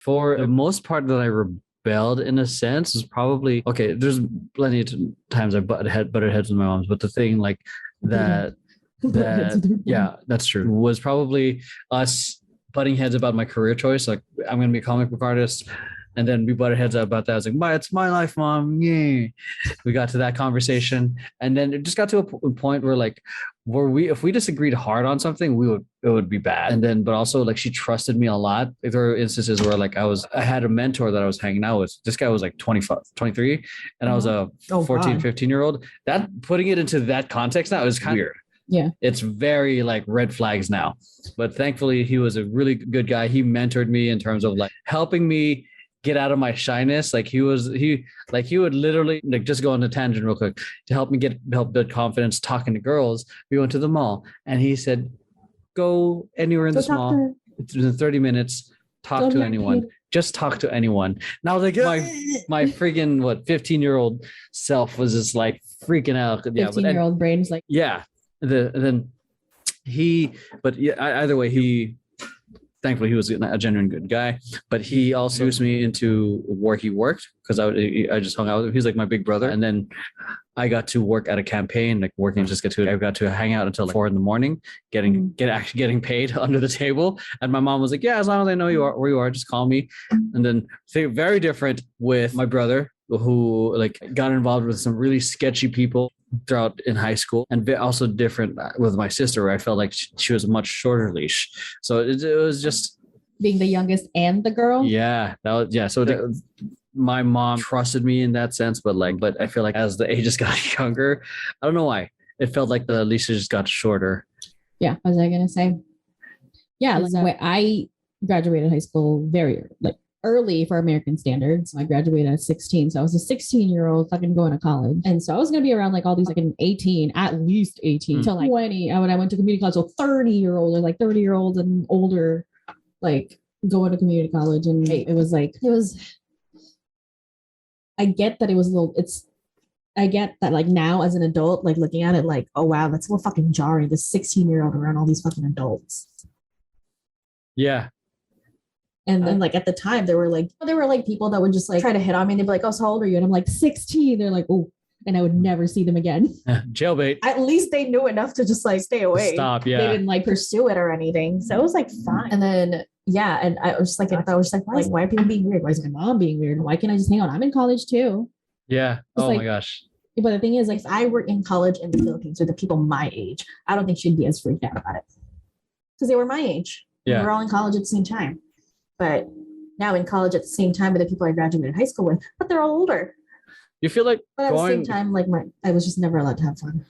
For the most part that I rebelled in a sense is probably okay. There's plenty of times I butted heads with my moms, but the thing like that yeah, that's true. Was probably us butting heads about my career choice. Like I'm gonna be a comic book artist. And then we butted heads about that. I was like, it's my life, mom. Yeah. We got to that conversation. And then it just got to a point where like, if we disagreed hard on something, it would be bad. And then, but also like she trusted me a lot. There were instances where like I had a mentor that I was hanging out with. This guy was like 25, 23, and I was a 14, 15-year-old. That putting it into that context now is kind of weird. Yeah. It's very like red flags now. But thankfully he was a really good guy. He mentored me in terms of like helping me get out of my shyness. Like he would literally like just go on a tangent real quick to help build confidence talking to girls. We went to the mall and he said, go anywhere in this mall. It's within 30 minutes. Talk to anyone. Just talk to anyone. Now like my freaking 15-year-old self was just like freaking out. 15-year-old brain's like, yeah. Either way, thankfully he was a genuine good guy, but he also introduced me into where he worked because I just hung out with him. He's like my big brother. And then I got to work at a campaign, like I got to hang out until like 4 a.m, getting paid under the table. And my mom was like, yeah, as long as I know where you are, just call me. And then very different with my brother, who like got involved with some really sketchy people throughout in high school, and also different with my sister, where I felt like she was a much shorter leash. So it was just being the youngest and the girl. Yeah, So my mom trusted me in that sense, but I feel like as the ages got younger, I don't know why it felt like the leash just got shorter. Yeah, what was I gonna say? Yeah, like I graduated high school very early for American standards. I graduated at 16. So I was a 16-year-old fucking going to college. And so I was going to be around like all these like 18, at least 18 till like 20. When I went to community college, so 30-year-olds or like 30-year-olds and older, like going to community college. And I get that it was a little, I get that like now as an adult, like looking at it like, oh wow, that's a little fucking jarring. This 16-year-old around all these fucking adults. Yeah. And then like at the time there were like people that would just like try to hit on me and they'd be like, oh, so how old are you? And I'm like 16. They're like, oh, and I would never see them again. Jailbait. At least they knew enough to just like stay away. Stop. Yeah. They didn't like pursue it or anything. So it was like fine. And then and I was just like, why are people being weird? Why is my mom being weird? Why can't I just hang on? I'm in college too. Yeah. My gosh. But the thing is, like, if I were in college in the Philippines with the people my age, I don't think she'd be as freaked out about it. Because they were my age. Yeah. We were all in college at the same time. But now in college at the same time with the people I graduated high school with, but they're all older. You feel like but at the same time, like I was just never allowed to have fun.